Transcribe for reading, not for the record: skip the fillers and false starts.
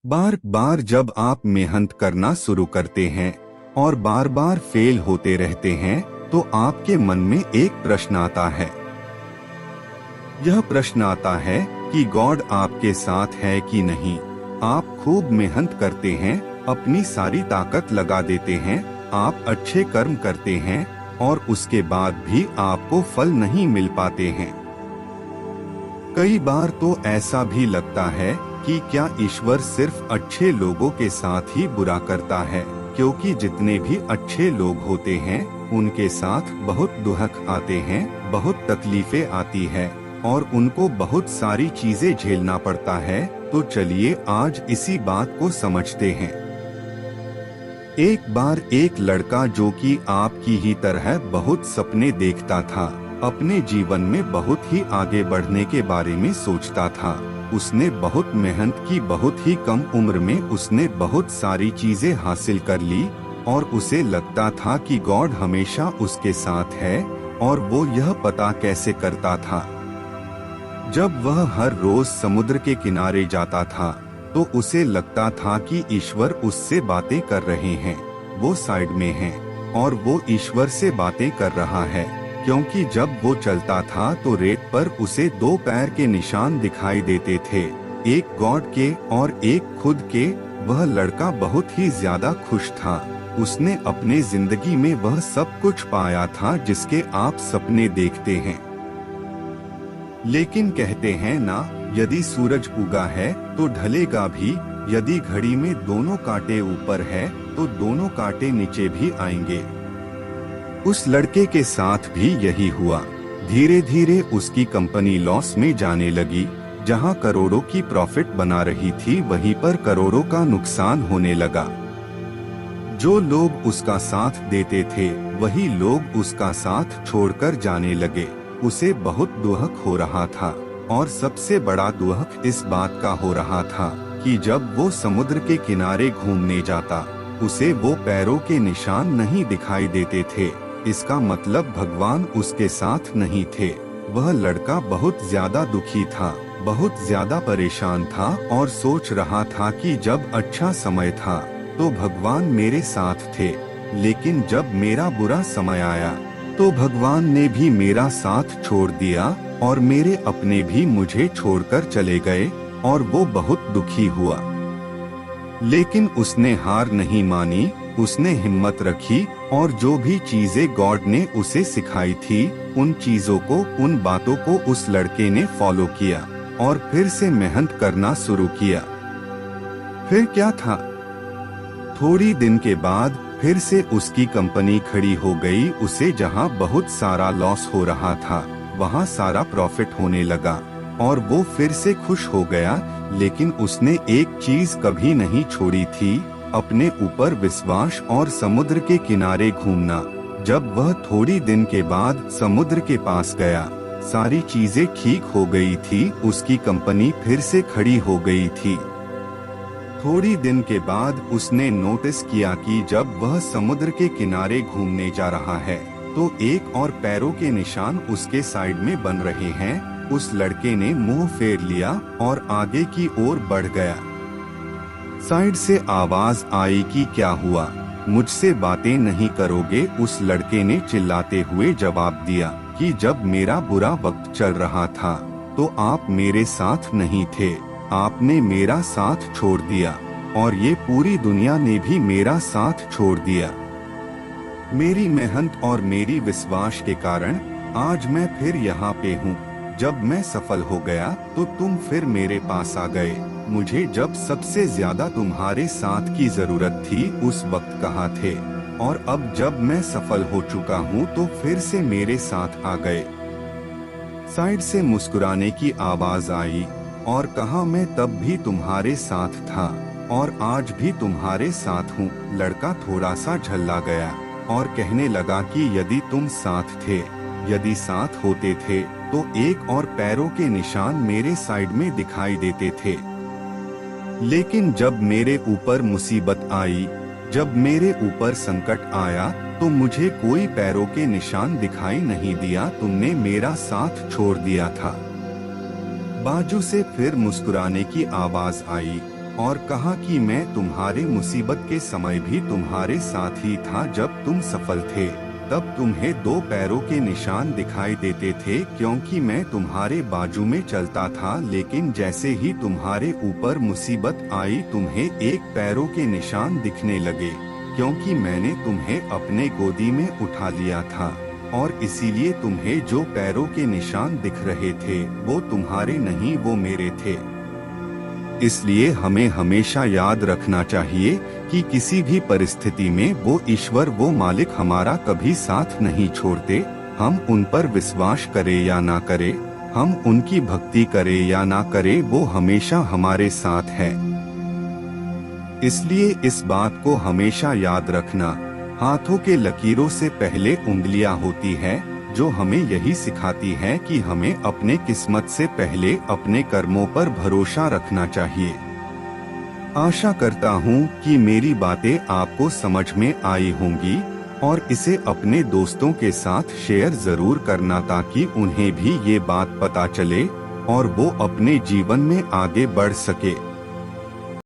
बार बार जब आप मेहनत करना शुरू करते हैं और बार बार फेल होते रहते हैं, तो आपके मन में एक प्रश्न आता है। यह प्रश्न आता है कि गॉड आपके साथ है कि नहीं। आप खूब मेहनत करते हैं, अपनी सारी ताकत लगा देते हैं, आप अच्छे कर्म करते हैं और उसके बाद भी आपको फल नहीं मिल पाते हैं। कई बार तो ऐसा भी लगता है कि क्या ईश्वर सिर्फ अच्छे लोगों के साथ ही बुरा करता है, क्योंकि जितने भी अच्छे लोग होते हैं उनके साथ बहुत दुख आते हैं, बहुत तकलीफें आती है और उनको बहुत सारी चीजें झेलना पड़ता है। तो चलिए आज इसी बात को समझते हैं। एक बार एक लड़का जो कि आपकी ही तरह बहुत सपने देखता था, अपने जीवन में बहुत ही आगे बढ़ने के बारे में सोचता था। उसने बहुत मेहनत की, बहुत ही कम उम्र में उसने बहुत सारी चीजें हासिल कर ली और उसे लगता था कि गॉड हमेशा उसके साथ है। और वो यह पता कैसे करता था? जब वह हर रोज समुद्र के किनारे जाता था तो उसे लगता था कि ईश्वर उससे बातें कर रहे हैं, वो साइड में है और वो ईश्वर से बातें कर रहा है, क्योंकि जब वो चलता था तो रेत पर उसे दो पैर के निशान दिखाई देते थे, एक गॉड के और एक खुद के। वह लड़का बहुत ही ज्यादा खुश था। उसने अपने जिंदगी में वह सब कुछ पाया था जिसके आप सपने देखते हैं। लेकिन कहते हैं ना, यदि सूरज उगा है तो ढलेगा भी, यदि घड़ी में दोनों कांटे ऊपर है तो दोनों कांटे नीचे भी आएंगे। उस लड़के के साथ भी यही हुआ। धीरे धीरे उसकी कंपनी लॉस में जाने लगी। जहां करोड़ों की प्रॉफिट बना रही थी वहीं पर करोड़ों का नुकसान होने लगा। जो लोग उसका साथ देते थे वही लोग उसका साथ छोड़कर जाने लगे। उसे बहुत दुख हो रहा था और सबसे बड़ा दुख इस बात का हो रहा था कि जब वो समुद्र के किनारे घूमने जाता उसे वो पैरों के निशान नहीं दिखाई देते थे। इसका मतलब भगवान उसके साथ नहीं थे। वह लड़का बहुत ज्यादा दुखी था, बहुत ज्यादा परेशान था और सोच रहा था कि जब अच्छा समय था तो भगवान मेरे साथ थे, लेकिन जब मेरा बुरा समय आया तो भगवान ने भी मेरा साथ छोड़ दिया और मेरे अपने भी मुझे छोड़कर चले गए और वो बहुत दुखी हुआ। लेकिन उसने हार नहीं मानी, उसने हिम्मत रखी और जो भी चीजें गॉड ने उसे सिखाई थी उन चीजों को, उन बातों को उस लड़के ने फॉलो किया और फिर से मेहनत करना शुरू किया। फिर क्या था? थोड़ी दिन के बाद फिर से उसकी कंपनी खड़ी हो गई। उसे जहां बहुत सारा लॉस हो रहा था वहां सारा प्रॉफिट होने लगा और वो फिर से खुश हो गया। लेकिन उसने एक चीज कभी नहीं छोड़ी थी, अपने ऊपर विश्वास और समुद्र के किनारे घूमना। जब वह थोड़ी दिन के बाद समुद्र के पास गया, सारी चीजें ठीक हो गई थी, उसकी कंपनी फिर से खड़ी हो गई थी। थोड़ी दिन के बाद उसने नोटिस किया कि जब वह समुद्र के किनारे घूमने जा रहा है तो एक और पैरों के निशान उसके साइड में बन रहे हैं। उस लड़के ने मुंह फेर लिया और आगे की ओर बढ़ गया। साइड से आवाज आई कि क्या हुआ, मुझसे बातें नहीं करोगे? उस लड़के ने चिल्लाते हुए जवाब दिया कि जब मेरा बुरा वक्त चल रहा था तो आप मेरे साथ नहीं थे, आपने मेरा साथ छोड़ दिया और ये पूरी दुनिया ने भी मेरा साथ छोड़ दिया। मेरी मेहनत और मेरी विश्वास के कारण आज मैं फिर यहाँ पे हूँ। जब मैं सफल हो गया तो तुम फिर मेरे पास आ गए। मुझे जब सबसे ज्यादा तुम्हारे साथ की जरूरत थी उस वक्त कहाँ थे? और अब जब मैं सफल हो चुका हूँ तो फिर से मेरे साथ आ गए। साइड से मुस्कुराने की आवाज आई और कहा, मैं तब भी तुम्हारे साथ था और आज भी तुम्हारे साथ हूँ। लड़का थोड़ा सा झल्ला गया और कहने लगा कि यदि तुम साथ थे, यदि साथ होते थे तो एक और पैरों के निशान मेरे साइड में दिखाई देते थे। लेकिन जब मेरे ऊपर मुसीबत आई, जब मेरे ऊपर संकट आया तो मुझे कोई पैरों के निशान दिखाई नहीं दिया, तुमने मेरा साथ छोड़ दिया था। बाजू से फिर मुस्कुराने की आवाज आई और कहा कि मैं तुम्हारे मुसीबत के समय भी तुम्हारे साथ ही था। जब तुम सफल थे तब तुम्हें 2 पैरों के निशान दिखाई देते थे, क्योंकि मैं तुम्हारे बाजू में चलता था। लेकिन जैसे ही तुम्हारे ऊपर मुसीबत आई तुम्हें 1 पैरों के निशान दिखने लगे, क्योंकि मैंने तुम्हें अपने गोदी में उठा लिया था। और इसीलिए तुम्हें जो पैरों के निशान दिख रहे थे वो तुम्हारे नहीं, वो मेरे थे। इसलिए हमें हमेशा याद रखना चाहिए कि किसी भी परिस्थिति में वो ईश्वर, वो मालिक हमारा कभी साथ नहीं छोड़ते। हम उन पर विश्वास करें या ना करें, हम उनकी भक्ति करें या ना करें, वो हमेशा हमारे साथ है। इसलिए इस बात को हमेशा याद रखना, हाथों के लकीरों से पहले उंगलियां होती है, जो हमें यही सिखाती है कि हमें अपने किस्मत से पहले अपने कर्मों पर भरोसा रखना चाहिए। आशा करता हूँ कि मेरी बातें आपको समझ में आई होंगी और इसे अपने दोस्तों के साथ शेयर जरूर करना, ताकि उन्हें भी ये बात पता चले और वो अपने जीवन में आगे बढ़ सके।